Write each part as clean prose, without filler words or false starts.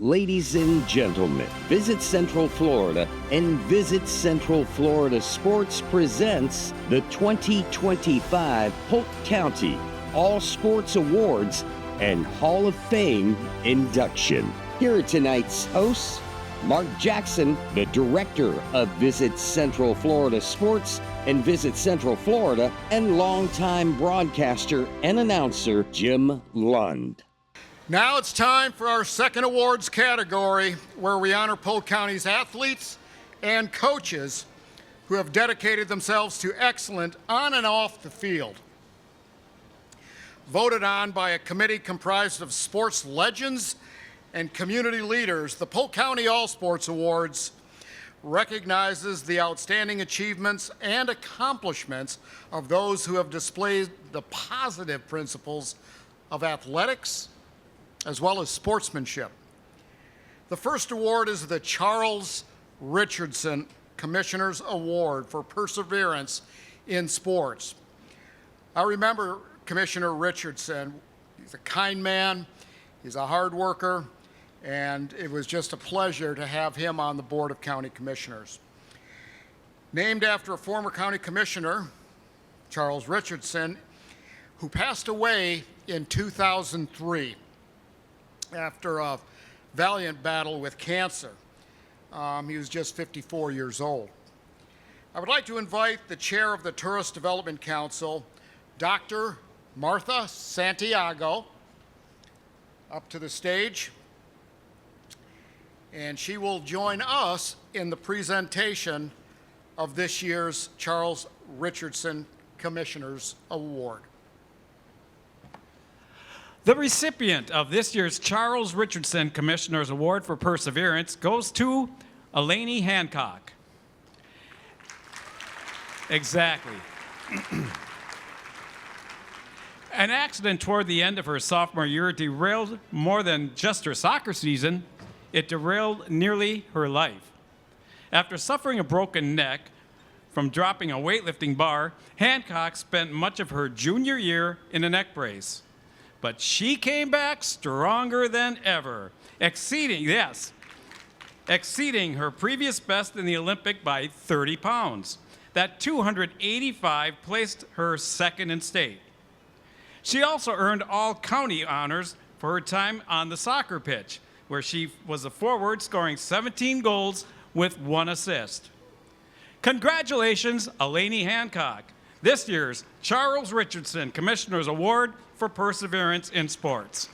Ladies and gentlemen, Visit Central Florida and Visit Central Florida Sports presents the 2025 Polk County All Sports Awards and Hall of Fame induction. Here are tonight's hosts, Mark Jackson, the director of Visit Central Florida Sports and Visit Central Florida, and longtime broadcaster and announcer Jim Lund. Now it's time for our second awards category, where we honor Polk County's athletes and coaches who have dedicated themselves to excellence on and off the field. Voted on by a committee comprised of sports legends and community leaders, the Polk County All Sports Awards recognizes the outstanding achievements and accomplishments of those who have displayed the positive principles of athletics as well as sportsmanship. The first award is the Charles Richardson Commissioner's Award for Perseverance in Sports. I remember Commissioner Richardson. He's a kind man, he's a hard worker, and it was just a pleasure to have him on the Board of County Commissioners. Named after a former county commissioner, Charles Richardson, who passed away in 2003. After a valiant battle with cancer. He was just 54 years old. I would like to invite the chair of the Tourist Development Council, Dr. Martha Santiago, up to the stage. And she will join us in the presentation of this year's Charles Richardson Commissioner's Award. The recipient of this year's Charles Richardson Commissioner's Award for Perseverance goes to Elaine Hancock. Exactly. An accident toward the end of her sophomore year derailed more than just her soccer season. It derailed nearly her life. After suffering a broken neck from dropping a weightlifting bar, Hancock spent much of her junior year in a neck brace. But she came back stronger than ever, exceeding her previous best in the Olympic by 30 pounds. That 285 placed her second in state. She also earned all county honors for her time on the soccer pitch, where she was a forward, scoring 17 goals with 1 assist. Congratulations, Elaine Hancock, this year's Charles Richardson Commissioner's Award for Perseverance in Sports.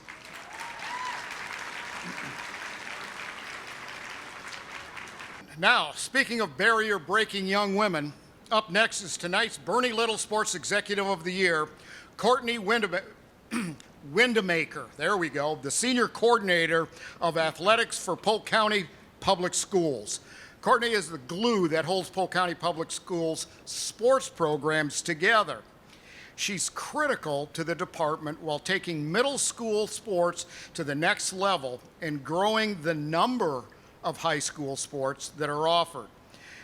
Now, speaking of barrier-breaking young women, up next is tonight's Bernie Little Sports Executive of the Year, Courtney Windemaker. There we go, the Senior Coordinator of Athletics for Polk County Public Schools. Courtney is the glue that holds Polk County Public Schools sports programs together. She's critical to the department while taking middle school sports to the next level and growing the number of high school sports that are offered.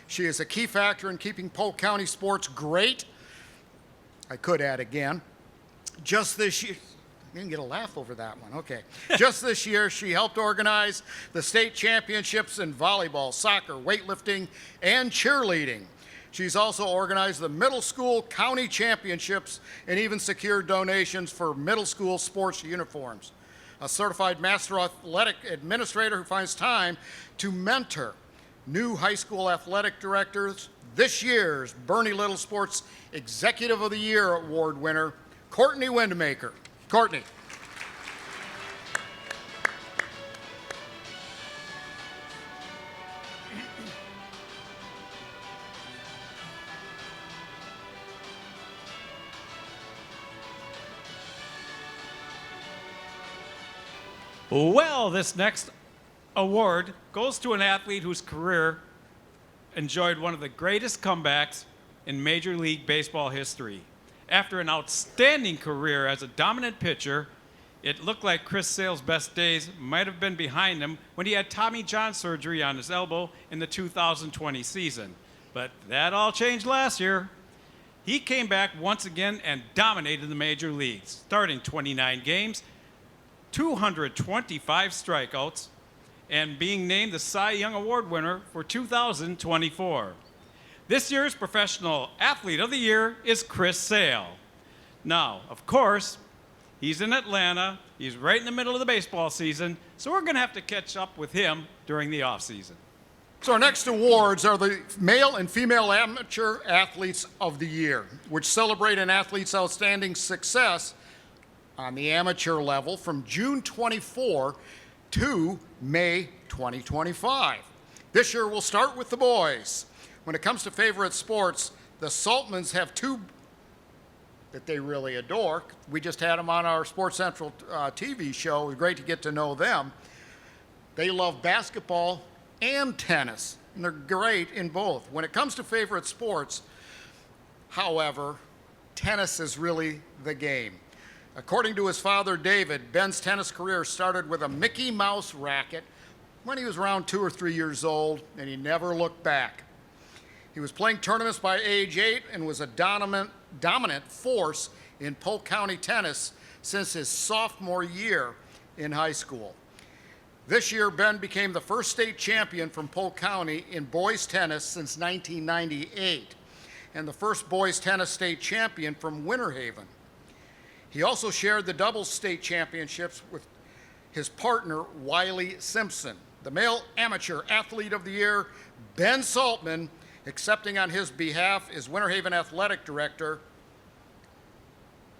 She is a key factor in keeping Polk County sports great. I could add again. Just this year, I didn't get a laugh over that one, okay. Just this year, she helped organize the state championships in volleyball, soccer, weightlifting, and cheerleading. She's also organized the middle school county championships and even secured donations for middle school sports uniforms. A certified master athletic administrator who finds time to mentor new high school athletic directors. This year's Bernie Little Sports Executive of the Year Award winner, Courtney Windemaker. Courtney. Well, this next award goes to an athlete whose career enjoyed one of the greatest comebacks in Major League Baseball history. After an outstanding career as a dominant pitcher, it looked like Chris Sale's best days might have been behind him when he had Tommy John surgery on his elbow in the 2020 season. But that all changed last year. He came back once again and dominated the major leagues, starting 29 games, 225 strikeouts, and being named the Cy Young Award winner for 2024. This year's Professional Athlete of the Year is Chris Sale. Now, of course, he's in Atlanta. He's right in the middle of the baseball season, so we're going to have to catch up with him during the offseason. So our next awards are the Male and Female Amateur Athletes of the Year, which celebrate an athlete's outstanding success on the amateur level from June 24 to May 2025. This year we'll start with the boys. When it comes to favorite sports, the Saltmans have two that they really adore. We just had them on our Sports Central TV show. It was great to get to know them. They love basketball and tennis, and they're great in both. When it comes to favorite sports, however, tennis is really the game. According to his father, David, Ben's tennis career started with a Mickey Mouse racket when he was around 2 or 3 years old, and he never looked back. He was playing tournaments by age 8 and was a dominant force in Polk County tennis since his sophomore year in high school. This year, Ben became the first state champion from Polk County in boys tennis since 1998, and the first boys tennis state champion from Winter Haven. He also shared the doubles state championships with his partner, Wiley Simpson. The Male Amateur Athlete of the Year, Ben Saltman, accepting on his behalf is Winter Haven Athletic Director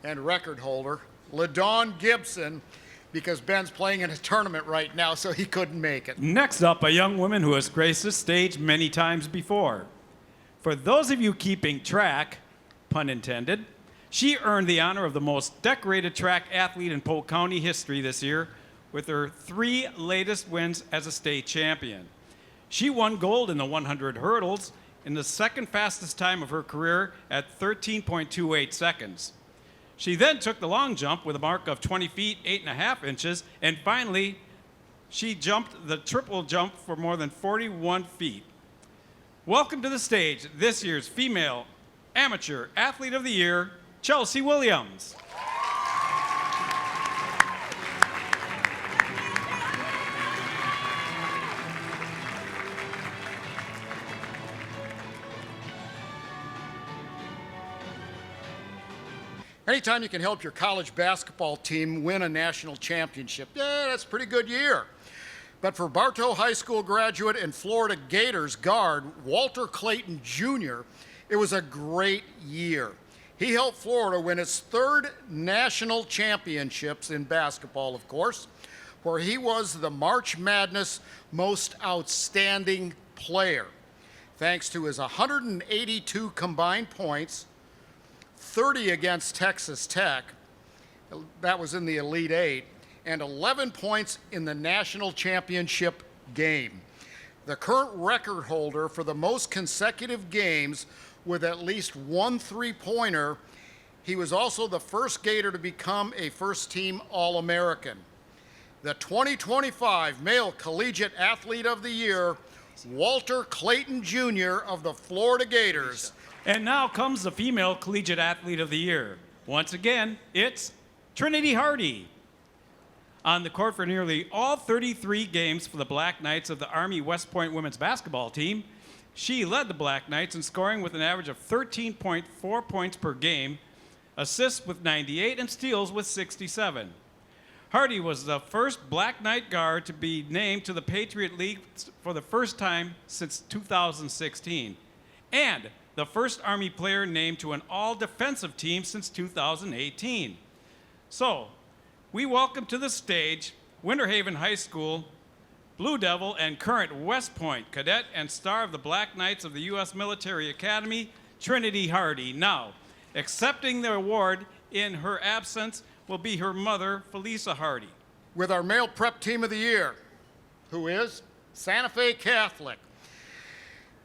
and record holder, LaDawn Gibson, because Ben's playing in a tournament right now, so he couldn't make it. Next up, a young woman who has graced this stage many times before. For those of you keeping track, pun intended, she earned the honor of the most decorated track athlete in Polk County history this year with her 3 latest wins as a state champion. She won gold in the 100 hurdles in the second fastest time of her career at 13.28 seconds. She then took the long jump with a mark of 20 feet, 8.5 inches, and finally, she jumped the triple jump for more than 41 feet. Welcome to the stage, this year's Female Amateur Athlete of the Year, Chelsea Williams. Anytime you can help your college basketball team win a national championship, yeah, that's a pretty good year. But for Bartow High School graduate and Florida Gators guard Walter Clayton Jr., it was a great year. He helped Florida win its 3rd national championships in basketball, of course, where he was the March Madness Most Outstanding Player, thanks to his 182 combined points, 30 against Texas Tech, that was in the Elite Eight, and 11 points in the national championship game. The current record holder for the most consecutive games with at least 1 3-pointer, he was also the first Gator to become a first-team All-American. The 2025 Male Collegiate Athlete of the Year, Walter Clayton Jr. of the Florida Gators. And now comes the Female Collegiate Athlete of the Year. Once again, it's Trinity Hardy. On the court for nearly all 33 games for the Black Knights of the Army West Point women's basketball team, she led the Black Knights in scoring with an average of 13.4 points per game, assists with 98, and steals with 67. Hardy was the first Black Knight guard to be named to the Patriot League for the first time since 2016, and the first Army player named to an all-defensive team since 2018. So, we welcome to the stage Winter Haven High School Blue Devil and current West Point cadet and star of the Black Knights of the U.S. Military Academy, Trinity Hardy. Now, accepting the award in her absence will be her mother, Felisa Hardy. With our Male Prep Team of the Year, who is Santa Fe Catholic.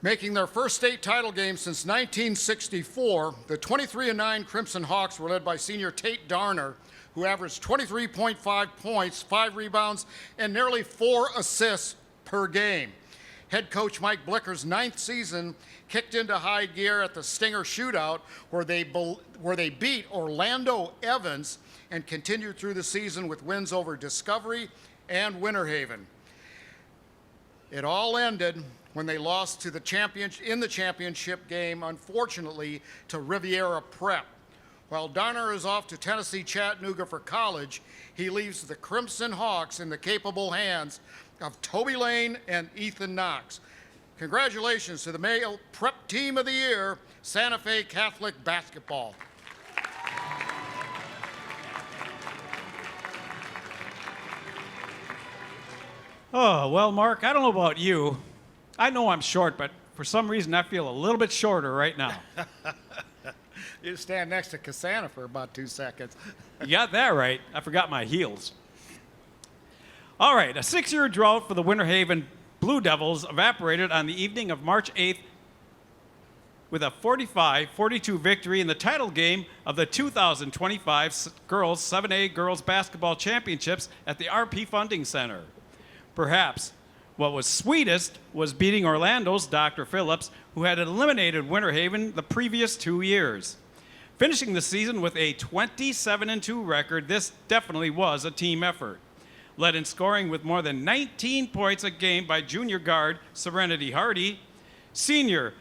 Making their first state title game since 1964, the 23-9 Crimson Hawks were led by senior Tate Darner, who averaged 23.5 points, 5 rebounds, and nearly 4 assists per game. Head coach Mike Blicker's 9th season kicked into high gear at the Stinger Shootout, where they beat Orlando Evans and continued through the season with wins over Discovery and Winter Haven. It all ended when they lost to the championship game, unfortunately, to Riviera Prep. While Donner is off to Tennessee Chattanooga for college, he leaves the Crimson Hawks in the capable hands of Toby Lane and Ethan Knox. Congratulations to the male prep team of the year, Santa Fe Catholic basketball. Oh, well, Mark, I don't know about you. I know I'm short, but for some reason I feel a little bit shorter right now. You stand next to Cassandra for about 2 seconds. You got that right. I forgot my heels. All right, a 6-year drought for the Winter Haven Blue Devils evaporated on the evening of March 8th with a 45-42 victory in the title game of the 2025 Girls 7A Girls Basketball Championships at the RP Funding Center. Perhaps what was sweetest was beating Orlando's Dr. Phillips, who had eliminated Winter Haven the previous 2 years. Finishing the season with a 27-2 record, this definitely was a team effort. Led in scoring with more than 19 points a game by junior guard Serenity Hardy, senior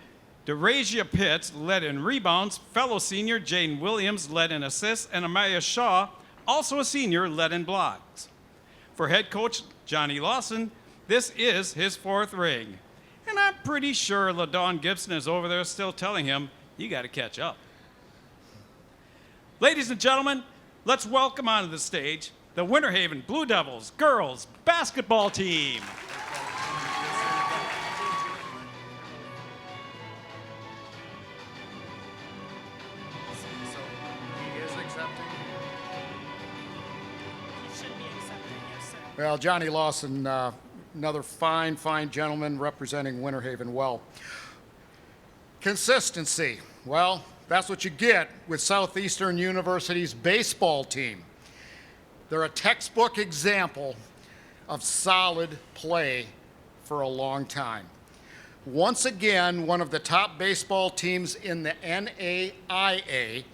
DeRasia Pitts led in rebounds, fellow senior Jane Williams led in assists, and Amaya Shaw, also a senior, led in blocks. For head coach Johnny Lawson, this is his 4th ring. And I'm pretty sure LaDawn Gibson is over there still telling him, you got to catch up. Ladies and gentlemen, let's welcome onto the stage the Winter Haven Blue Devils girls basketball team. So he is accepting. He should be accepting, yes, sir. Well, Johnny Lawson, another fine gentleman representing Winter Haven well. Consistency. Well, that's what you get with Southeastern University's baseball team. They're a textbook example of solid play for a long time. Once again, one of the top baseball teams in the NAIA,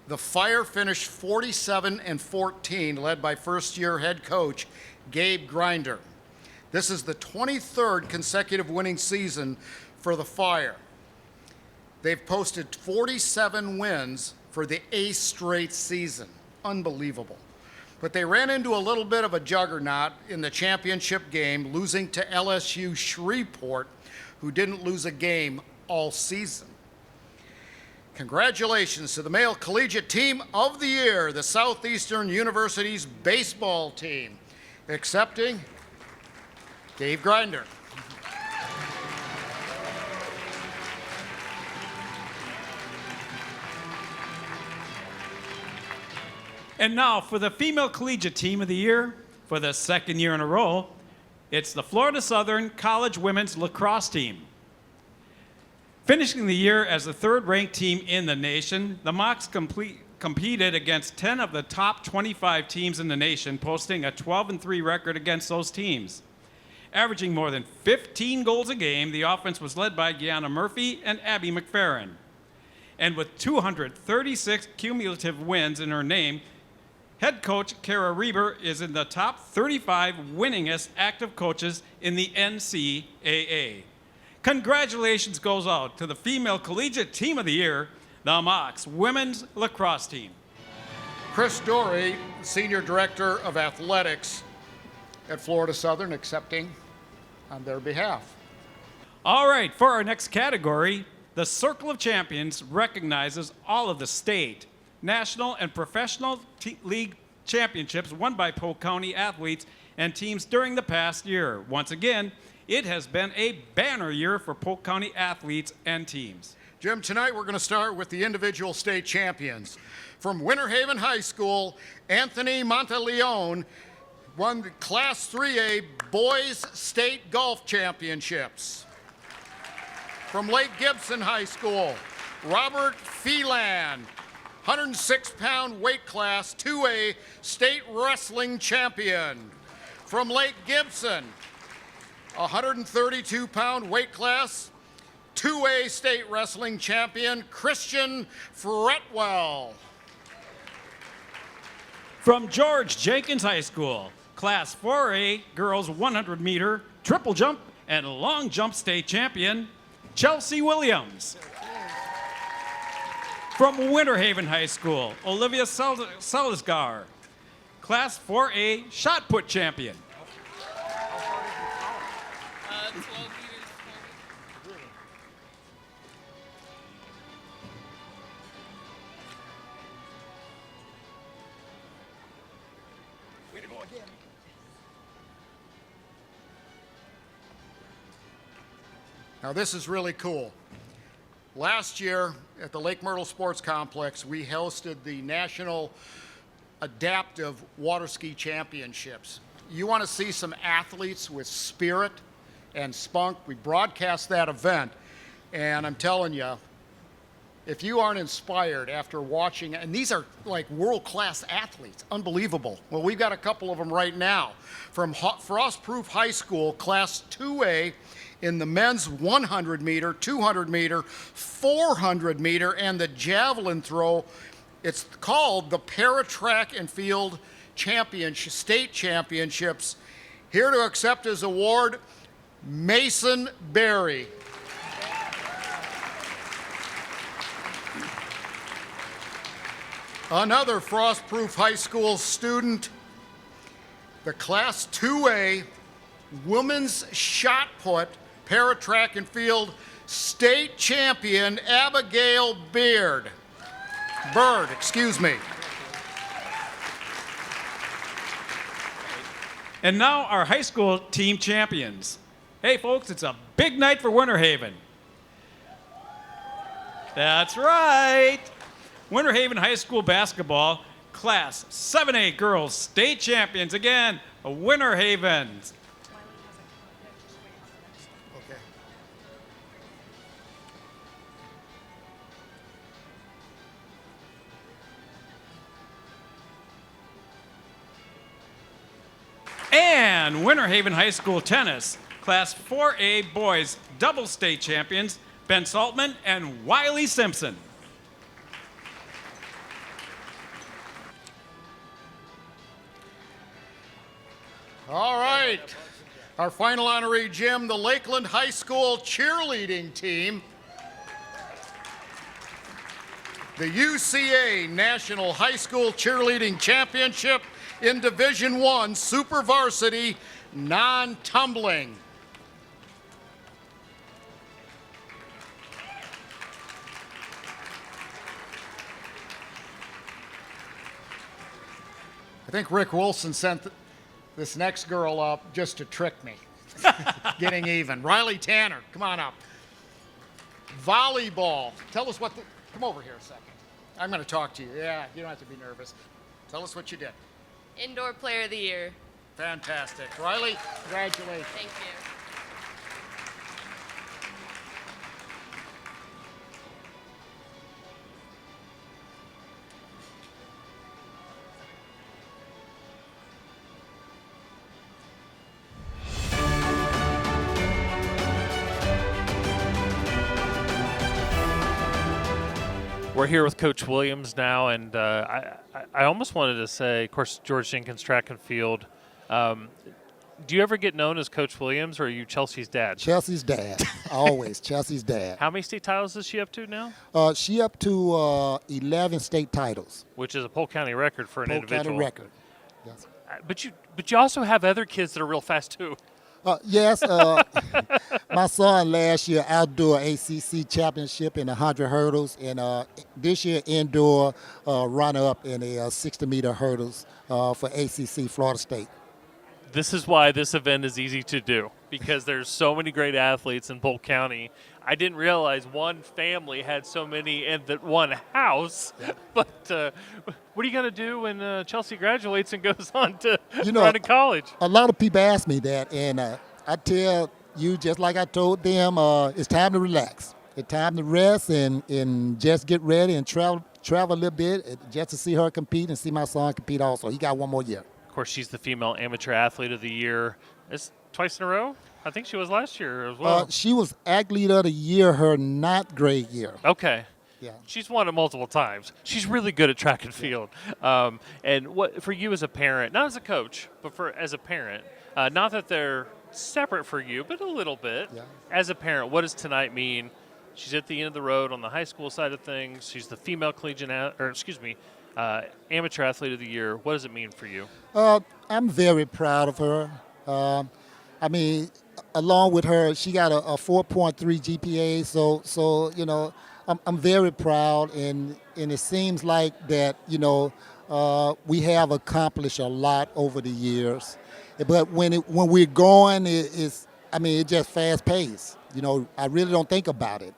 the Fire finished 47-14, led by first-year head coach Gabe Grinder. This is the 23rd consecutive winning season for the Fire. They've posted 47 wins for the 8th straight season. Unbelievable. But they ran into a little bit of a juggernaut in the championship game, losing to LSU Shreveport, who didn't lose a game all season. Congratulations to the male collegiate team of the year, the Southeastern University's baseball team. Accepting, Dave Grinder. And now for the female collegiate team of the year, for the 2nd year in a row, it's the Florida Southern College Women's Lacrosse Team. Finishing the year as the 3rd-ranked team in the nation, the Mocs competed against 10 of the top 25 teams in the nation, posting a 12-3 record against those teams. Averaging more than 15 goals a game, the offense was led by Gianna Murphy and Abby McFerrin. And with 236 cumulative wins in her name, head coach Kara Reber is in the top 35 winningest active coaches in the NCAA. Congratulations goes out to the female collegiate team of the year, the Mocs Women's Lacrosse Team. Chris Dorey, Senior Director of Athletics at Florida Southern, accepting on their behalf. All right, for our next category, the Circle of Champions recognizes all of the state, national, and professional league championships won by Polk County athletes and teams during the past year. Once again, it has been a banner year for Polk County athletes and teams. Jim, tonight we're going to start with the individual state champions. From Winter Haven High School, Anthony Monteleone won the Class 3A Boys State Golf Championships. From Lake Gibson High School, Robert Phelan, 106-pound weight class 2A state wrestling champion. From Lake Gibson, 132-pound weight class 2A state wrestling champion Christian Fretwell. From George Jenkins High School, Class 4A girls 100-meter triple jump and long jump state champion, Chelsea Williams. From Winter Haven High School, Olivia Salazar, Class 4A shot put champion. 12 meters. Now this is really cool. Last year at the Lake Myrtle Sports Complex, we hosted the National Adaptive Water Ski Championships. You want to see some athletes with spirit and spunk? We broadcast that event, and I'm telling you, if you aren't inspired after watching, and these are like world-class athletes, unbelievable. Well, we've got a couple of them right now. From Frostproof High School, Class 2A, in the men's 100 meter, 200 meter, 400 meter, and the javelin throw. It's called the Para Track and Field Championship, State Championships. Here to accept his award, Mason Berry. Another Frostproof High School student, the Class 2A Women's Shot Put Para Track and Field State Champion, Abigail Bird, excuse me. And now our high school team champions. Hey folks, it's a big night for Winter Haven. That's right. Winter Haven High School basketball, Class 7A girls state champions again, Winter Haven. Okay. And Winter Haven High School tennis, Class 4A boys double state champions, Ben Saltman and Wiley Simpson. All right. Our final honoree, Jim, the Lakeland High School cheerleading team. The UCA National High School Cheerleading Championship in Division I, Super Varsity, non-tumbling. I think Rick Wilson sent this next girl up just to trick me. Getting even. Riley Tanner, come on up. Volleyball. Tell us what come over here a second. I'm going to talk to you. Yeah, you don't have to be nervous. Tell us what you did. Indoor Player of the Year. Fantastic. Riley, congratulations. Thank you. We're here with Coach Williams now, and I almost wanted to say, of course, George Jenkins Track and Field. Do you ever get known as Coach Williams, or are you Chelsea's dad? Chelsea's dad, always Chelsea's dad. How many state titles is she up to now? She up to 11 state titles. Which is a Polk County record for an Polk individual. County record. Yes. But you also have other kids that are real fast too. Yes, my son last year outdoor ACC championship in 100 hurdles, and this year indoor runner-up in a 60-meter hurdles for ACC Florida State. This is why this event is easy to do, because there's so many great athletes in Polk County. I didn't realize one family had so many in that one house. Yeah. But what are you going to do when Chelsea graduates and goes on to run to college? A lot of people ask me that, and I tell you, just like I told them, it's time to relax. It's time to rest and just get ready and travel a little bit just to see her compete and see my son compete also. He got one more year. Of course, she's the female amateur athlete of the year. It's twice in a row? I think she was last year as well. She was athlete of the year her not grade year. Okay. Yeah. She's won it multiple times. She's really good at track and field. And what for you as a parent, not as a coach, but as a parent, not that they're separate for you, but a little bit. Yeah. As a parent, what does tonight mean? She's at the end of the road on the high school side of things. She's the female amateur athlete of the year. What does it mean for you? I'm very proud of her. I mean, along with her, she got a 4.3 GPA. So you know, I'm very proud, and it seems like that, you know, we have accomplished a lot over the years. But when we're going, it's just fast paced. You know, I really don't think about it.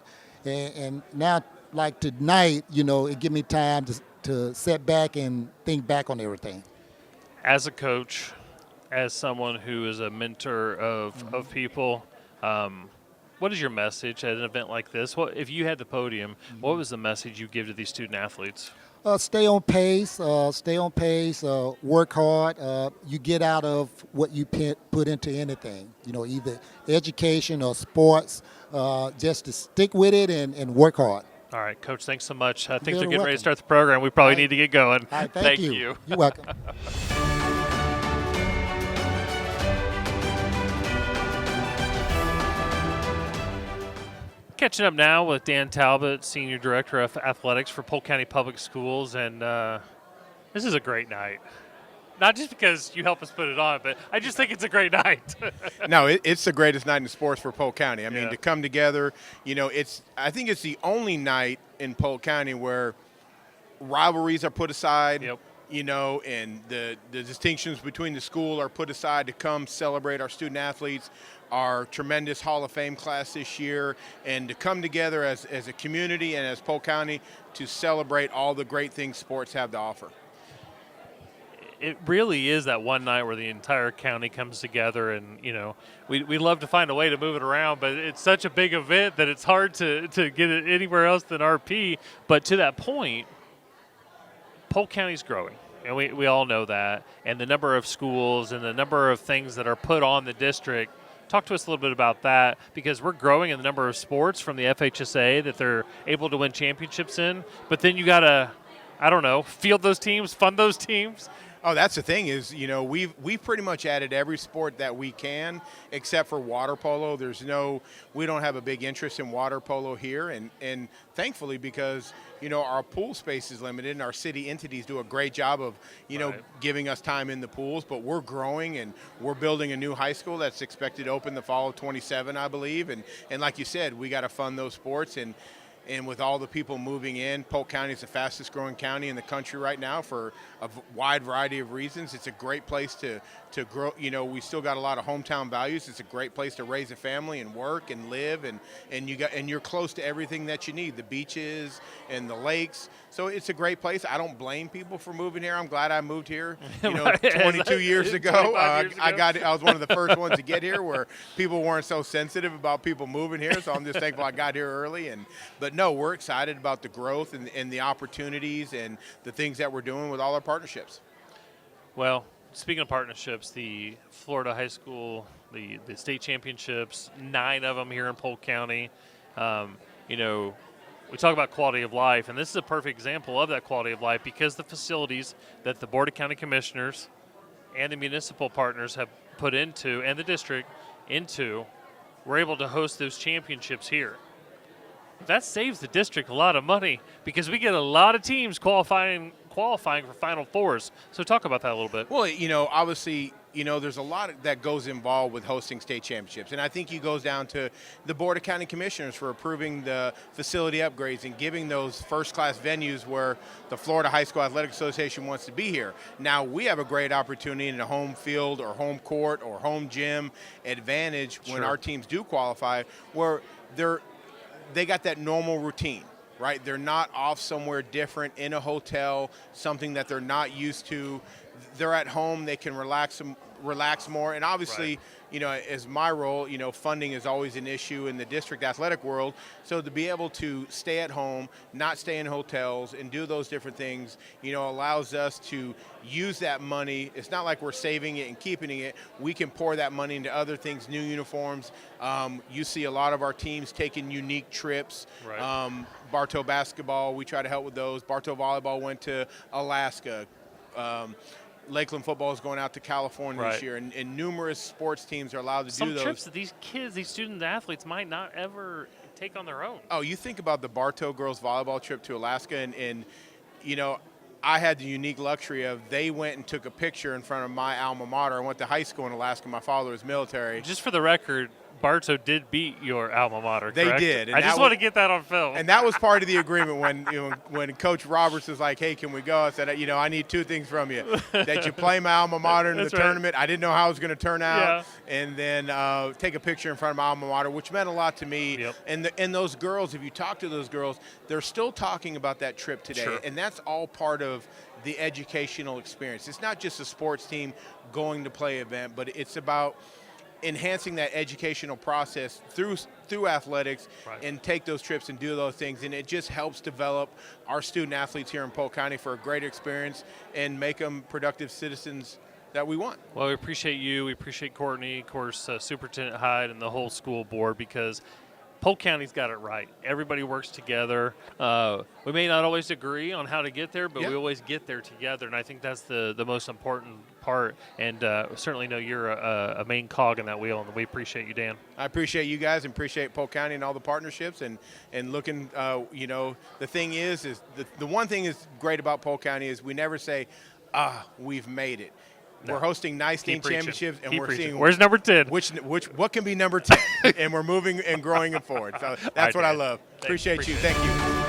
And now, like tonight, you know, it give me time to sit back and think back on everything. As a coach, as someone who is a mentor of people, what is your message at an event like this? What if you had the podium? What was the message you give to these student athletes? Stay on pace. Work hard. You get out of what you put into anything. You know, either education or sports. Just to stick with it and work hard. All right, Coach, thanks so much. I think You're they're getting ready welcome. to start the program. We probably All right. need to get going. All right, thank you. You're welcome. Catching up now with Dan Talbot, Senior Director of Athletics for Polk County Public Schools, and this is a great night. Not just because you help us put it on, but I just think it's a great night. No, it's the greatest night in sports for Polk County. I mean, Yeah. to come together, you know, I think it's the only night in Polk County where rivalries are put aside. Yep. You know, and the distinctions between the school are put aside to come celebrate our student athletes, our tremendous Hall of Fame class this year, and to come together as a community and as Polk County to celebrate all the great things sports have to offer. It really is that one night where the entire county comes together, and you know, we love to find a way to move it around, but it's such a big event that it's hard to get it anywhere else than RP. But to that point, Polk County's growing, and we all know that, and the number of schools and the number of things that are put on the district. Talk to us a little bit about that, because we're growing in the number of sports from the FHSA that they're able to win championships in, but then you got to, I don't know, field those teams, fund those teams. Oh, that's the thing is, you know, we've pretty much added every sport that we can except for water polo. We don't have a big interest in water polo here, and thankfully, because, you know, our pool space is limited and our city entities do a great job of, you know, giving us time in the pools, but we're growing and we're building a new high school that's expected to open the fall of 27, I believe, and like you said, we got to fund those sports, and with all the people moving in, Polk County is the fastest growing county in the country right now for a wide variety of reasons. It's a great place to grow. You know, we still got a lot of hometown values. It's a great place to raise a family and work and live, and you're close to everything that you need, the beaches and the lakes. So it's a great place. I don't blame people for moving here. I'm glad I moved here, you know, 22 years ago. 25 years ago. I was one of the first ones to get here where people weren't so sensitive about people moving here. So I'm just thankful I got here early. But no, we're excited about the growth and the opportunities and the things that we're doing with all our partnerships. Well, speaking of partnerships, the Florida High School, the state championships, 9 of them here in Polk County. You know, we talk about quality of life, and this is a perfect example of that quality of life, because the facilities that the Board of County Commissioners and the municipal partners have put into, and the district into, we're able to host those championships here. That saves the district a lot of money, because we get a lot of teams qualifying for Final Fours. So talk about that a little bit. Well, you know, obviously, you know, there's a lot that goes involved with hosting state championships. And I think it goes down to the Board of County Commissioners for approving the facility upgrades and giving those first-class venues where the Florida High School Athletic Association wants to be here. Now, we have a great opportunity in a home field or home court or home gym advantage when our teams do qualify, where they got that normal routine. Right? They're not off somewhere different in a hotel, something that they're not used to. They're at home. They can relax more. And obviously, you know, as my role, you know, funding is always an issue in the district athletic world. So to be able to stay at home, not stay in hotels, and do those different things, you know, allows us to use that money. It's not like we're saving it and keeping it. We can pour that money into other things, new uniforms. You see a lot of our teams taking unique trips. Bartow basketball, we try to help with those. Bartow volleyball went to Alaska. Lakeland football is going out to California Right. this year, and numerous sports teams are allowed to Some do those. trips that these kids, these student athletes might not ever take on their own. Oh, you think about the Bartow girls volleyball trip to Alaska, and you know, I had the unique luxury of they went and took a picture in front of my alma mater. I went to high school in Alaska. My father was military. Just for the record, Bartow did beat your alma mater, They correct? did, and I just that want to was- get that on film. And that was part of the agreement when Coach Roberts was like, "Hey, can we go?" I said, I need two things from you: that you play my alma mater in the That's right. tournament. I didn't know how it was going to turn out, Yeah. and then take a picture in front of my alma mater, which meant a lot to me. Yep. And those girls, if you talk to those girls, they're still talking about that trip today, Sure. and that's all part of the educational experience. It's not just a sports team going to play event, but it's about enhancing that educational process through athletics, Right. and take those trips and do those things, and it just helps develop our student athletes here in Polk County for a great experience and make them productive citizens that we want. Well, we appreciate you. We appreciate Courtney, of course, Superintendent Hyde, and the whole school board, because Polk County's got it right. Everybody works together. We may not always agree on how to get there, but Yeah. we always get there together, and I think that's the most important part. And certainly know you're a main cog in that wheel, and we appreciate you, Dan. I appreciate you guys and appreciate Polk County and all the partnerships and looking, the thing is the one thing is great about Polk County is we never say, we've made it. No. We're hosting nice Keep team preaching. championships, and Keep we're preaching. seeing Where's number 10? what can be number 10, and we're moving and growing it forward. So that's right, what I Dan. love. Thanks. Appreciate you. Appreciate Thank you.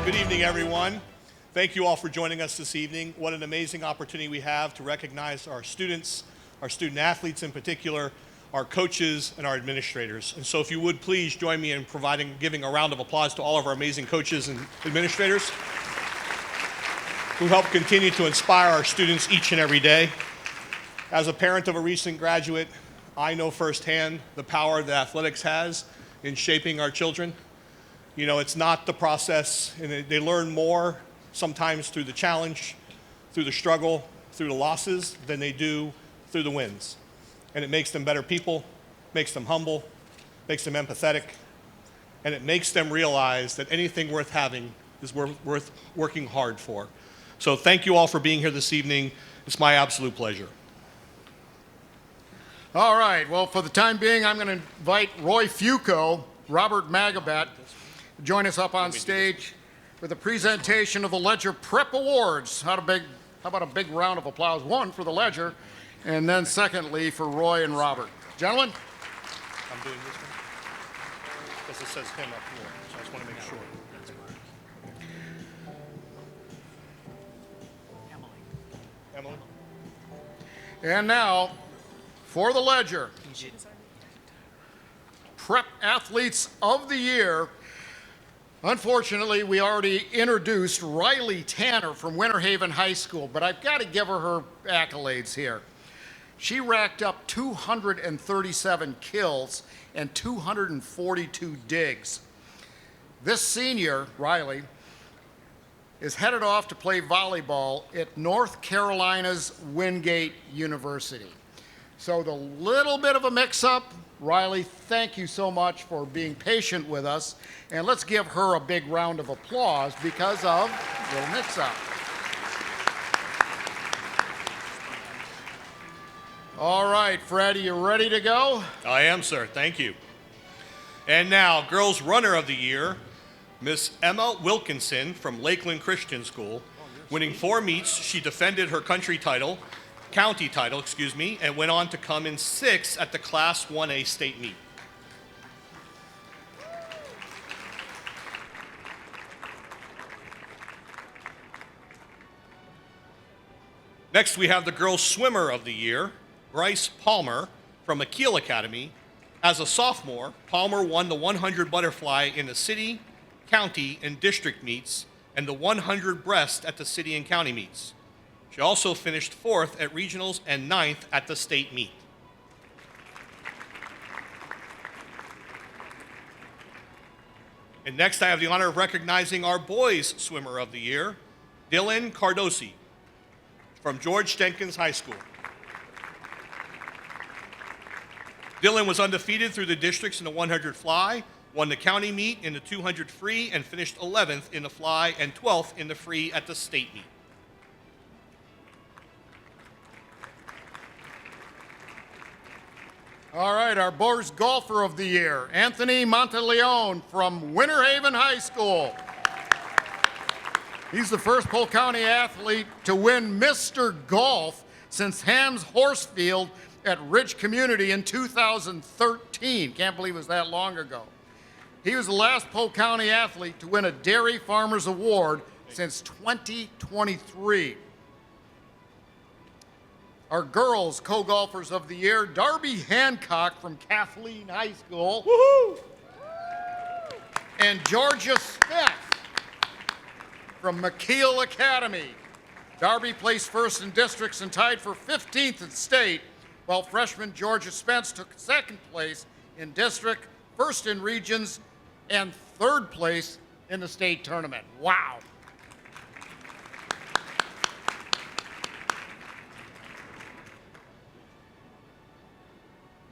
Good evening, everyone. Thank you all for joining us this evening. What an amazing opportunity we have to recognize our students, our student athletes in particular, our coaches, and our administrators. And so if you would please join me in giving a round of applause to all of our amazing coaches and administrators who help continue to inspire our students each and every day. As a parent of a recent graduate, I know firsthand the power that athletics has in shaping our children. You know, it's not the process, and they learn more sometimes through the challenge, through the struggle, through the losses, than they do through the wins. And it makes them better people, makes them humble, makes them empathetic, and it makes them realize that anything worth having is worth working hard for. So thank you all for being here this evening. It's my absolute pleasure. All right, well, for the time being, I'm going to invite Roy Fuco, Robert Magabet, to join us up on stage with a presentation of the Ledger Prep Awards. How about a big round of applause, one for the Ledger, and then secondly for Roy and Robert. Gentlemen? I'm doing this one because it says him up here, so I just want to make sure. Emily? And now, for the Ledger, Prep Athletes of the Year. Unfortunately, we already introduced Riley Tanner from Winter Haven High School, but I've got to give her accolades here. She racked up 237 kills and 242 digs. This senior, Riley, is headed off to play volleyball at North Carolina's Wingate University. So the little bit of a mix-up, Riley, thank you so much for being patient with us, and let's give her a big round of applause because of the little mix-up. All right, Fred, are you ready to go? I am, sir. Thank you. And now, Girls Runner of the Year, Miss Emma Wilkinson from Lakeland Christian School. Winning 4 meets, she defended her county title, and went on to come in 6th at the Class 1A state meet. Next, we have the Girls Swimmer of the Year, Bryce Palmer from McKeel Academy. As a sophomore, Palmer won the 100 butterfly in the city, county, and district meets, and the 100 breast at the city and county meets. She also finished 4th at regionals and 9th at the state meet. And next, I have the honor of recognizing our boys swimmer of the year, Dylan Cardosi from George Jenkins High School. Dylan was undefeated through the districts in the 100 fly, won the county meet in the 200 free and finished 11th in the fly and 12th in the free at the state meet. All right, our Boers Golfer of the Year, Anthony Monteleone from Winter Haven High School. He's the first Polk County athlete to win Mr. Golf since Hams Horsfield at Ridge Community in 2013. Can't believe it was that long ago. He was the last Polk County athlete to win a Dairy Farmers Award since 2023. Our girls co-golfers of the year, Darby Hancock from Kathleen High School. Woohoo! And Georgia Smith from McKeel Academy. Darby placed first in districts and tied for 15th in state, while freshman Georgia Spence took second place in district, first in regions, and third place in the state tournament. Wow.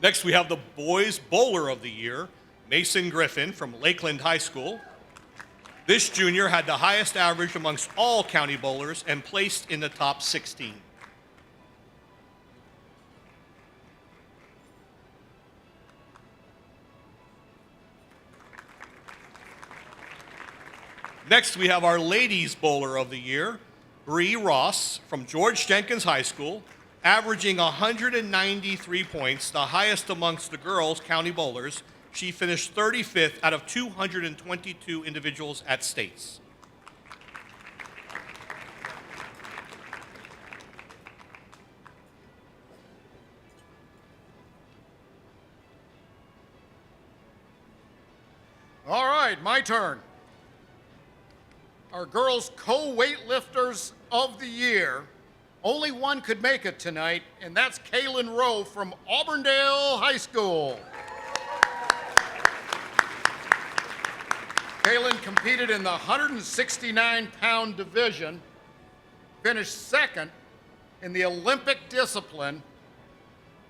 Next, we have the Boys Bowler of the Year, Mason Griffin from Lakeland High School. This junior had the highest average amongst all county bowlers and placed in the top 16. Next, we have our Ladies Bowler of the Year, Bree Ross from George Jenkins High School, averaging 193 points, the highest amongst the girls county bowlers. She finished 35th out of 222 individuals at states. All right, my turn. Our girls co-weightlifters of the year. Only one could make it tonight, and that's Kaylin Rowe from Auburndale High School. Kaylin competed in the 169-pound division, finished second in the Olympic discipline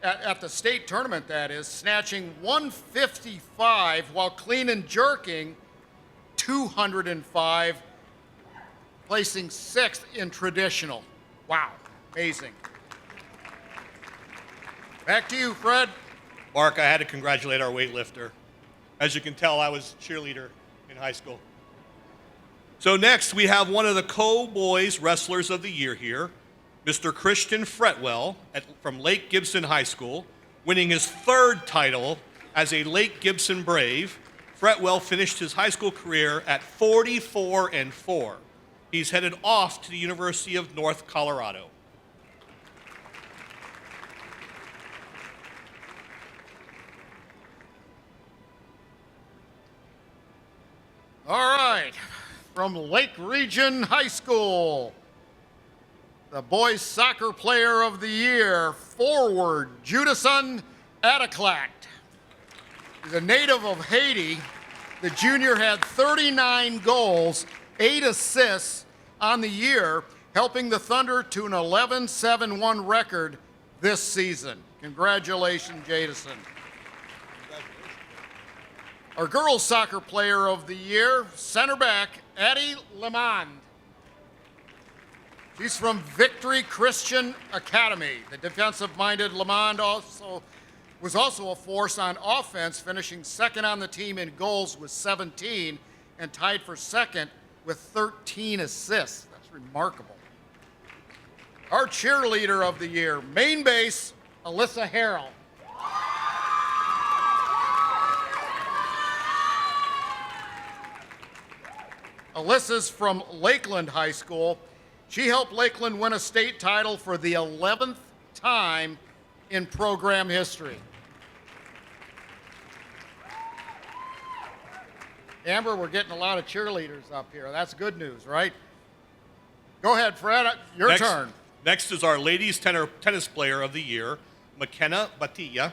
at the state tournament, that is, snatching 155 while clean and jerking 205, placing sixth in traditional. Wow, amazing. Back to you, Fred. Mark, I had to congratulate our weightlifter. As you can tell, I was cheerleader in high school. So next, we have one of the co-boys wrestlers of the year here, Mr. Christian Fretwell from Lake Gibson High School, winning his third title as a Lake Gibson Brave. Fretwell finished his high school career at 44-4. He's headed off to the University of North Colorado. All right, from Lake Region High School, the boys soccer player of the year, forward Judison Adeclat. He's a native of Haiti. The junior had 39 goals, 8 assists on the year, helping the Thunder to an 11-7-1 record this season. Congratulations, Jadison. Our girls soccer player of the year, center back, Addie Lemond. She's from Victory Christian Academy. The defensive-minded Lemond was also a force on offense, finishing second on the team in goals with 17 and tied for second with 13 assists. That's remarkable. Our cheerleader of the year, main base, Alyssa Harrell. Alyssa's from Lakeland High School. She helped Lakeland win a state title for the 11th time in program history. Amber, we're getting a lot of cheerleaders up here. That's good news, right? Go ahead, Fred. Your turn. Next is our ladies tennis player of the year, McKenna Batilla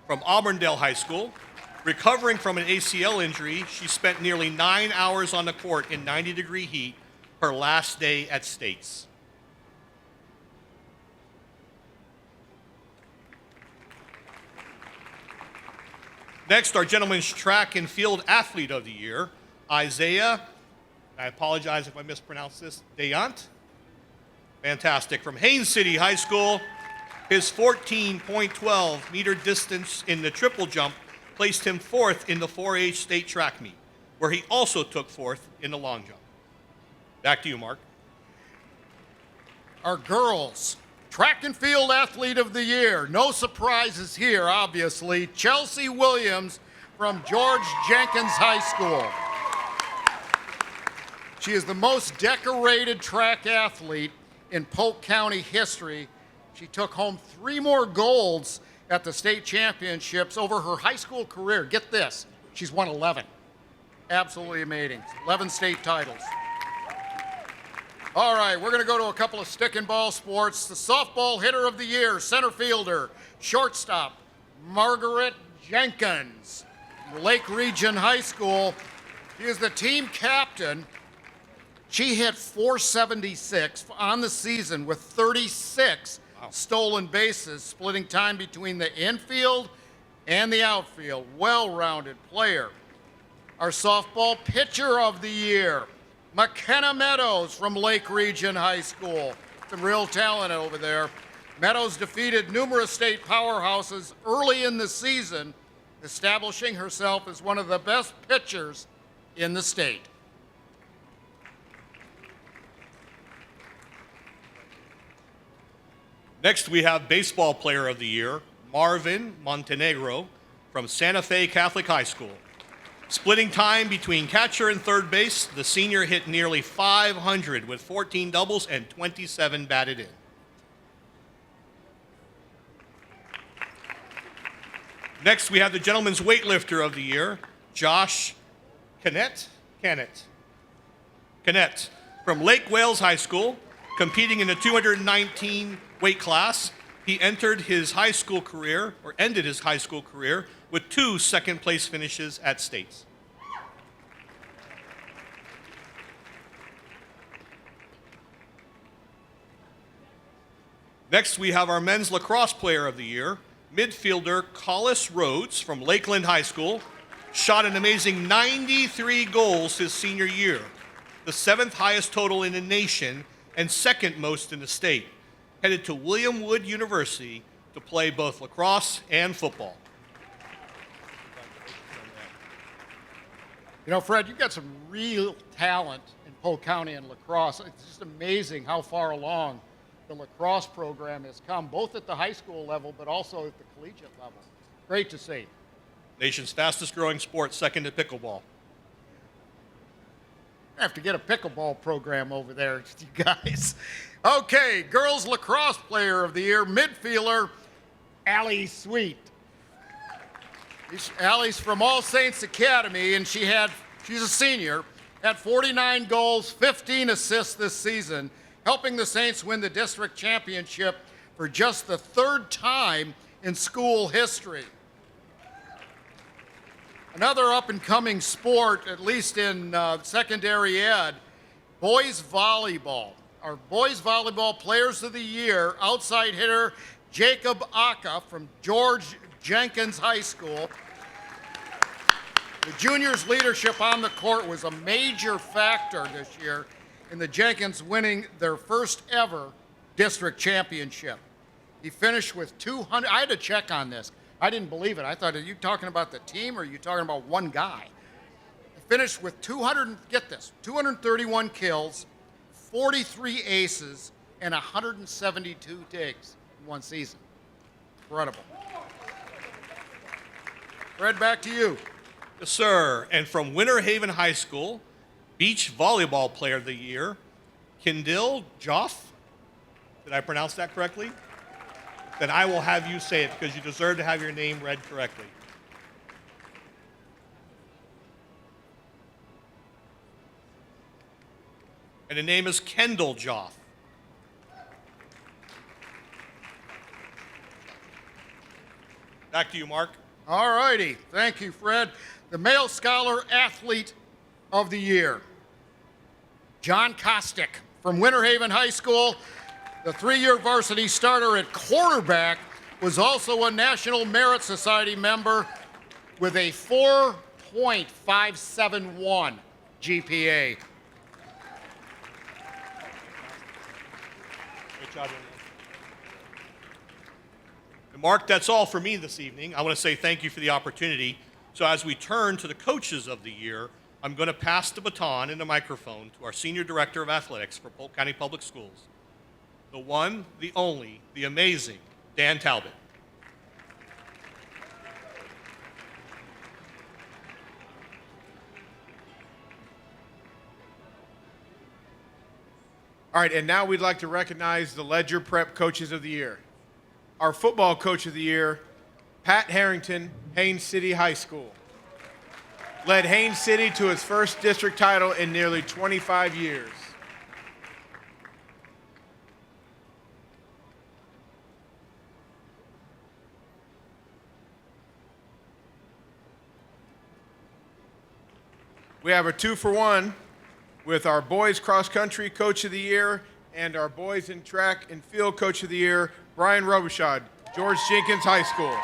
from Auburndale High School. Recovering from an ACL injury, she spent nearly 9 hours on the court in 90-degree heat her last day at States. Next, our gentleman's track and field athlete of the year, Isaiah, I apologize if I mispronounce this, Dayant. Fantastic. From Haines City High School, his 14.12 meter distance in the triple jump placed him fourth in the 4-H state track meet, where he also took fourth in the long jump. Back to you, Mark. Our girls track and field athlete of the year. No surprises here, obviously. Chelsea Williams from George Jenkins High School. She is the most decorated track athlete in Polk County history. She took home 3 more golds at the state championships over her high school career. Get this, she's won 11. Absolutely amazing. 11 state titles. All right, we're going to go to a couple of stick and ball sports. The softball hitter of the year, center fielder, shortstop, Margaret Jenkins, Lake Region High School. She is the team captain. She hit .476 on the season with 36 stolen bases, splitting time between the infield and the outfield. Well-rounded player. Our softball pitcher of the year, McKenna Meadows from Lake Region High School. Some real talent over there. Meadows defeated numerous state powerhouses early in the season, establishing herself as one of the best pitchers in the state. Next, we have baseball player of the year, Marvin Montenegro from Santa Fe Catholic High School. Splitting time between catcher and third base, the senior hit nearly .500 with 14 doubles and 27 batted in. Next, we have the gentleman's weightlifter of the year, Josh Canet from Lake Wales High School, competing in the 219 weight class. He ended his high school career with 2 second-place finishes at states. Next, we have our men's lacrosse player of the year, midfielder Collis Rhodes from Lakeland High School. Shot an amazing 93 goals his senior year, the 7th highest total in the nation and 2nd most in the state. Headed to William Wood University to play both lacrosse and football. You know, Fred, you've got some real talent in Polk County and lacrosse. It's just amazing how far along the lacrosse program has come, both at the high school level, but also at the collegiate level. Great to see. Nation's fastest growing sport, second to pickleball. I have to get a pickleball program over there, you guys. Okay, girls lacrosse player of the year, midfielder, Allie Sweet. Allie's from All Saints Academy, and she's a senior, had 49 goals, 15 assists this season, helping the Saints win the district championship for just the 3rd time in school history. Another up-and-coming sport, at least in secondary ed, boys volleyball. Our boys volleyball players of the year, outside hitter Jacob Aka from George Jenkins High School. The juniors' leadership on the court was a major factor this year in the Jenkins winning their first ever district championship. He finished with 200. I had to check on this. I didn't believe it. I thought, are you talking about the team or are you talking about one guy? He finished with 231 kills, 43 aces, and 172 digs in one season. Incredible. Fred, back to you. Yes, sir. And from Winter Haven High School, beach volleyball player of the year, Kendall Joff. Did I pronounce that correctly? Then I will have you say it because you deserve to have your name read correctly. And the name is Kendall Joff. Back to you, Mark. All righty. Thank you, Fred. The male scholar athlete of the year, John Kostick from Winter Haven High School. The 3-year varsity starter at quarterback, was also a National Merit Society member with a 4.571 GPA. Great job, young man. And Mark, that's all for me this evening. I want to say thank you for the opportunity. So as we turn to the coaches of the year, I'm going to pass the baton and the microphone to our Senior Director of Athletics for Polk County Public Schools, the one, the only, the amazing Dan Talbot. All right, and now we'd like to recognize the Ledger Prep Coaches of the Year. Our football coach of the year, Pat Harrington, Haines City High School. Led Haines City to its first district title in nearly 25 years. We have a 2-for-1 with our boys cross country coach of the year and our boys in track and field coach of the year, Brian Robichaud, George Jenkins High School.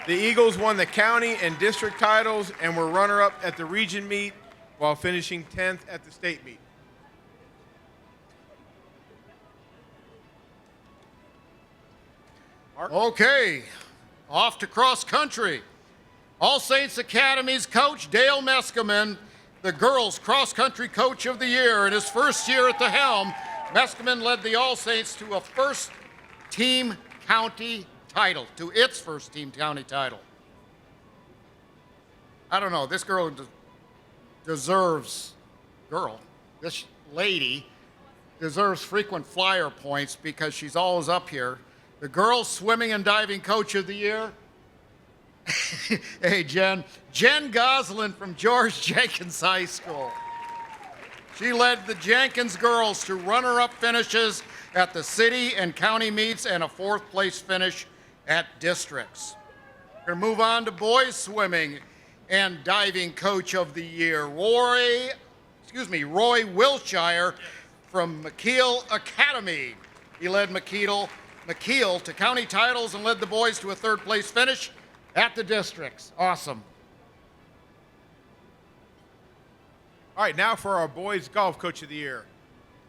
The Eagles won the county and district titles and were runner-up at the region meet while finishing 10th at the state meet. Mark? Okay, off to cross country. All Saints Academy's coach, Dale Meskimen, the girls cross country coach of the year. In his first year at the helm, Meskimen led the All Saints to a first team county title, to its first team county title. I don't know, this girl this lady deserves frequent flyer points because she's always up here. The girls swimming and diving coach of the year, hey Jen Goslin from George Jenkins High School. She led the Jenkins girls to runner-up finishes at the city and county meets and a 4th place finish at districts. We're going to move on to boys swimming and diving coach of the year, Roy Wilshire from McKeel Academy. He led McKeel to county titles and led the boys to a 3rd place finish at the districts. Awesome. All right, now for our boys golf coach of the year,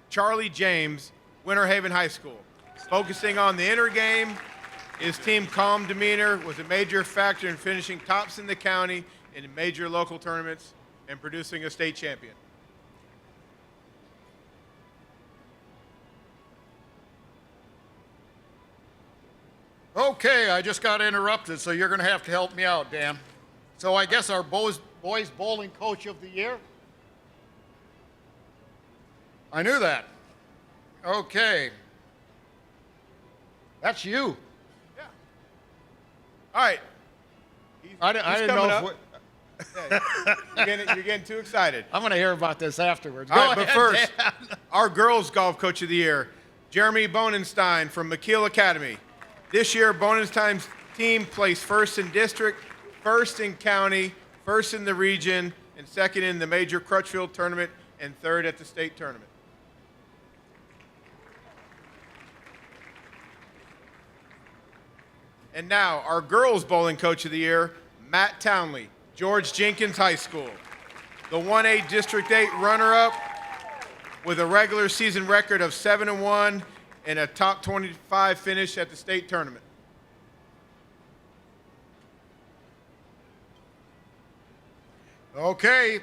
Charlie James, Winter Haven High School. Focusing on the inner game, his team calm demeanor was a major factor in finishing tops in the county in major local tournaments and producing a state champion. Okay, I just got interrupted, so you're going to have to help me out, Dan. So I guess our boys bowling coach of the year? I knew that. Okay. That's you. Yeah. All right. I didn't know. You're getting too excited. I'm going to hear about this afterwards. All right, Go but ahead, first, Dan. our girls golf coach of the year, Jeremy Bonenstein from McKeel Academy. This year, Bonenstein's team placed 1st in district, 1st in county, 1st in the region, and 2nd in the major Crutchfield tournament, and 3rd at the state tournament. And now, our girls bowling coach of the year, Matt Townley, George Jenkins High School. The 1A District 8 runner-up with a regular season record of 7-1 and a top 25 finish at the state tournament. Okay,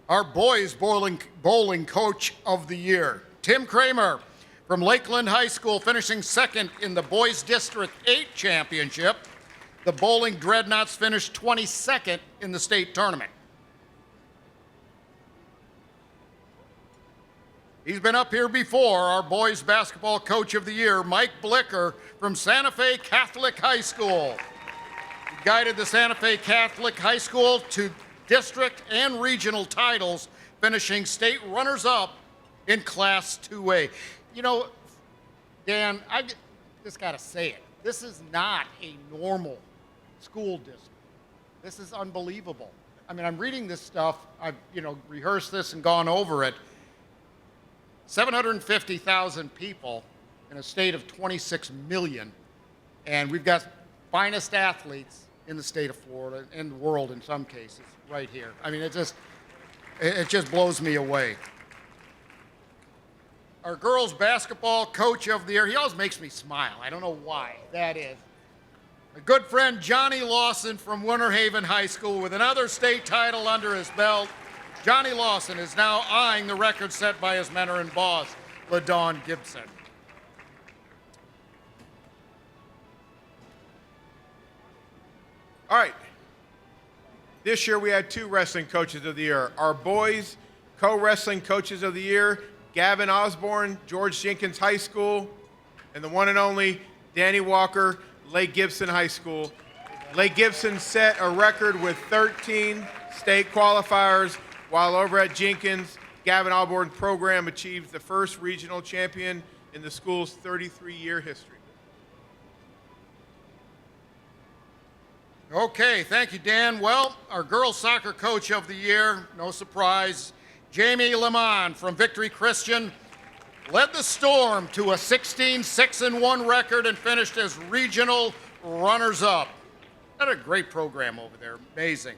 our boys bowling coach of the year, Tim Kramer from Lakeland High School, finishing 2nd in the Boys District 8 Championship. The Bowling Dreadnoughts finished 22nd in the state tournament. He's been up here before, our boys basketball coach of the year, Mike Blicker from Santa Fe Catholic High School. He guided the Santa Fe Catholic High School to district and regional titles, finishing state runners-up in Class 2A. You know, Dan, I just got to say it. This is not a normal school district. This is unbelievable. I mean, I'm reading this stuff. I've, rehearsed this and gone over it. 750,000 people in a state of 26 million, and we've got finest athletes in the state of Florida and the world in some cases, right here. I mean, it just blows me away. Our girls basketball coach of the year, he always makes me smile. I don't know why that is. A good friend, Johnny Lawson from Winter Haven High School, with another state title under his belt. Johnny Lawson is now eyeing the record set by his mentor and boss, LaDawn Gibson. All right. This year we had 2 wrestling coaches of the year. Our boys co-wrestling coaches of the year, Gavin Osborne, George Jenkins High School, and the one and only Danny Walker, Lake Gibson High School. Lake Gibson set a record with 13 state qualifiers, while over at Jenkins, Gavin Osborne's program achieved the first regional champion in the school's 33-year history. Okay, thank you, Dan. Well, our girls soccer coach of the year, no surprise, Jamie Lemon from Victory Christian, led the Storm to a 16-6-1 record and finished as regional runners-up. Had a great program over there, amazing.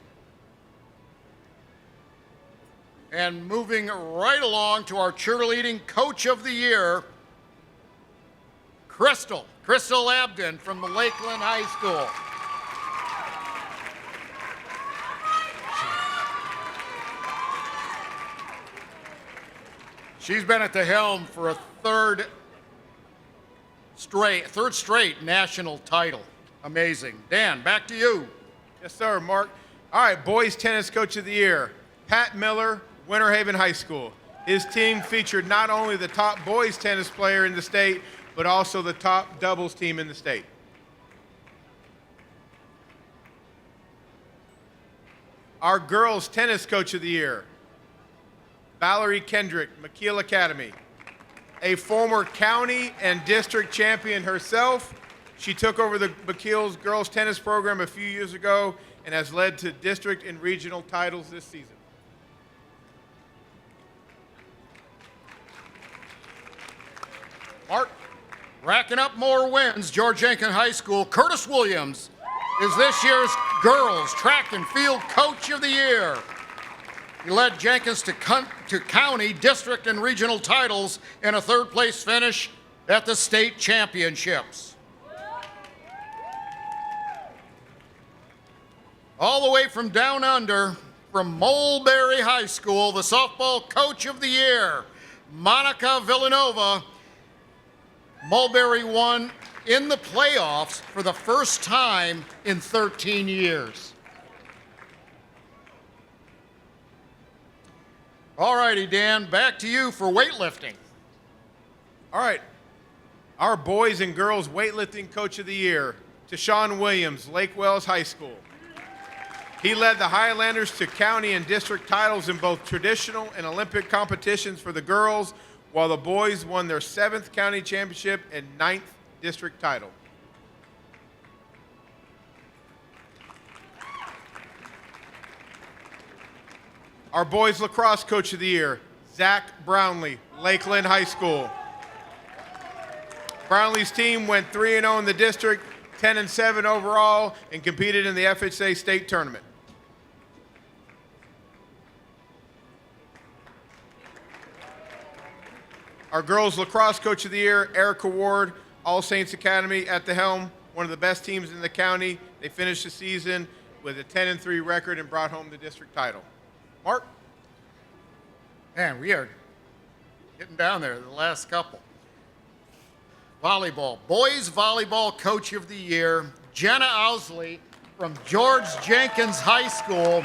And moving right along to our cheerleading coach of the year, Crystal Abden from the Lakeland High School. She's been at the helm for a third straight national title. Amazing. Dan, back to you. Yes, sir, Mark. All right, boys tennis coach of the year, Pat Miller, Winter Haven High School. His team featured not only the top boys tennis player in the state, but also the top doubles team in the state. Our girls tennis coach of the year, Valerie Kendrick, McKeel Academy. A former county and district champion herself, she took over the McKeel's girls tennis program a few years ago and has led to district and regional titles this season. Mark, racking up more wins, George Jenkins High School, Curtis Williams is this year's girls track and field coach of the year. He led Jenkins to county, district, and regional titles and a third-place finish at the state championships. All the way from down under, from Mulberry High School, the softball coach of the year, Monica Villanova. Mulberry won in the playoffs for the first time in 13 years. All righty, Dan, back to you for weightlifting. All right, our boys and girls weightlifting coach of the year, Tashawn Williams, Lake Wells High School. He led the Highlanders to county and district titles in both traditional and Olympic competitions for the girls, while the boys won their 7th county championship and 9th district title. Our boys lacrosse coach of the year, Zach Brownlee, Lakeland High School. Brownlee's team went 3-0 in the district, 10-7 overall, and competed in the FHA state tournament. Our girls lacrosse coach of the year, Erica Ward, All Saints Academy at the helm, one of the best teams in the county. They finished the season with a 10-3 record and brought home the district title. Mark? Man, we are getting down there, the last couple. Volleyball. Boys Volleyball Coach of the Year, Jenna Owsley from George Jenkins High School.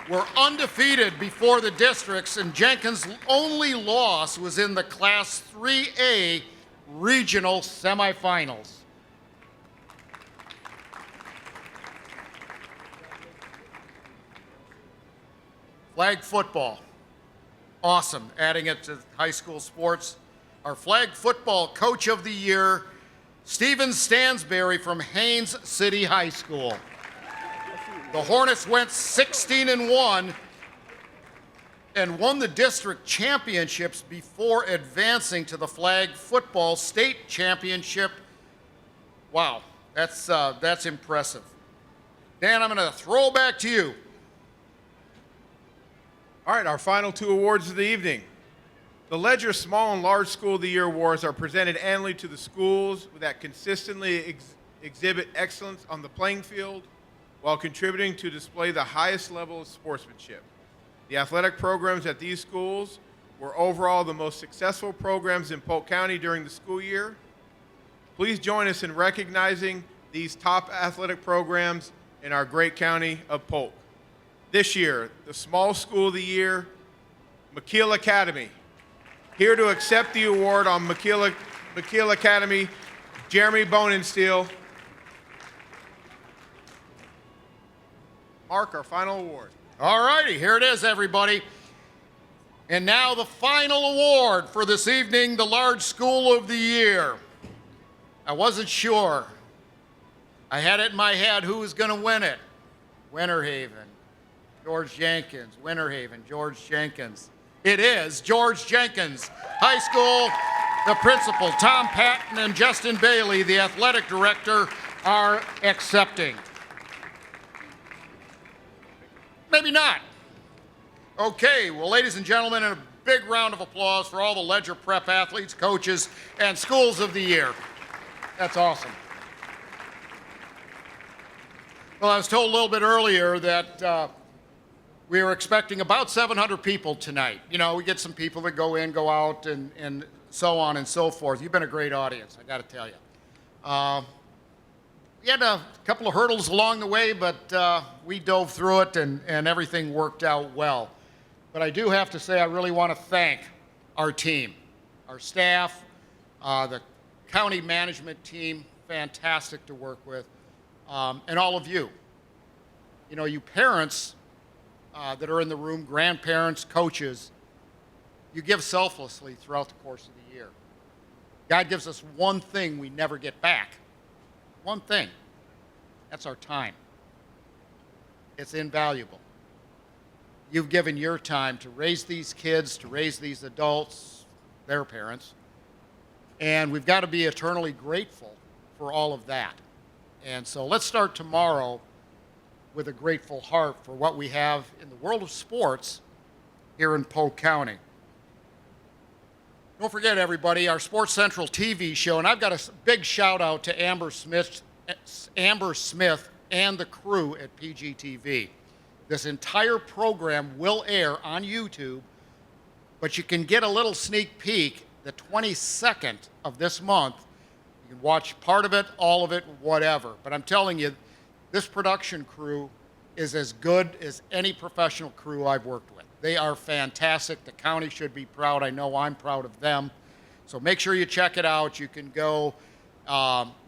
Were undefeated before the districts, and Jenkins' only loss was in the Class 3A regional semifinals. Flag football. Awesome, adding it to high school sports. Our flag football coach of the year, Stephen Stansberry from Haines City High School. The Hornets went 16-1 and won the district championships before advancing to the flag football state championship. Wow, That's impressive. Dan, I'm going to throw back to you. All right, our final two awards of the evening. The Ledger Small and Large School of the Year Awards are presented annually to the schools that consistently exhibit excellence on the playing field while contributing to display the highest level of sportsmanship. The athletic programs at these schools were overall the most successful programs in Polk County during the school year. Please join us in recognizing these top athletic programs in our great county of Polk. This year, the Small School of the Year, McKeel Academy. Here to accept the award on McKeel Academy, Jeremy Bonensteel. Mark, our final award. All righty, here it is, everybody. And now the final award for this evening, the Large School of the Year. I wasn't sure. I had it in my head who was going to win it. Winter Haven, George Jenkins. Winter Haven, George Jenkins. It is George Jenkins High School. The principal, Tom Patton, and Justin Bailey, the athletic director, are accepting. Maybe not. Okay, well, ladies and gentlemen, a big round of applause for all the Ledger Prep athletes, coaches, and schools of the year. That's awesome. Well, I was told a little bit earlier that we were expecting about 700 people tonight. You know, we get some people that go in, go out, and so on and so forth. You've been a great audience, I got to tell you. We had a couple of hurdles along the way, but we dove through it, and everything worked out well. But I do have to say I really want to thank our team, our staff, the county management team, fantastic to work with, and all of you. You know, you parents that are in the room, grandparents, coaches, you give selflessly throughout the course of the year. God gives us one thing we never get back. One thing. That's our time. It's invaluable. You've given your time to raise these kids, to raise these adults, their parents, and we've got to be eternally grateful for all of that. And so let's start tomorrow with a grateful heart for what we have in the world of sports here in Polk County. Don't forget, everybody, our Sports Central TV show, and I've got a big shout out to Amber Smith and the crew at PGTV. This entire program will air on YouTube, but you can get a little sneak peek the 22nd of this month. You can watch part of it, all of it, whatever. But I'm telling you, this production crew is as good as any professional crew I've worked with. They are fantastic. The county should be proud. I know I'm proud of them. So make sure you check it out. You can go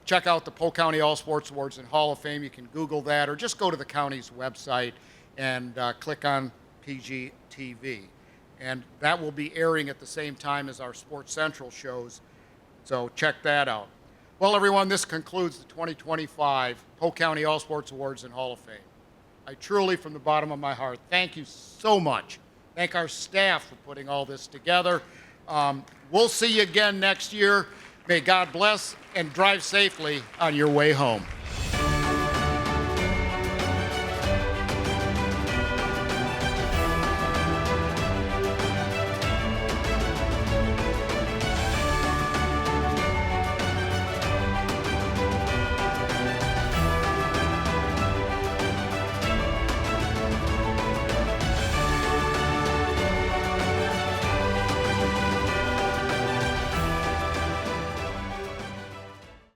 check out the Polk County All Sports Awards and Hall of Fame. You can Google that, or just go to the county's website and click on PGTV. And that will be airing at the same time as our Sports Central shows. So check that out. Well, everyone, this concludes the 2025 Polk County All Sports Awards and Hall of Fame. I truly, from the bottom of my heart, thank you so much. Thank our staff for putting all this together. We'll see you again next year. May God bless and drive safely on your way home.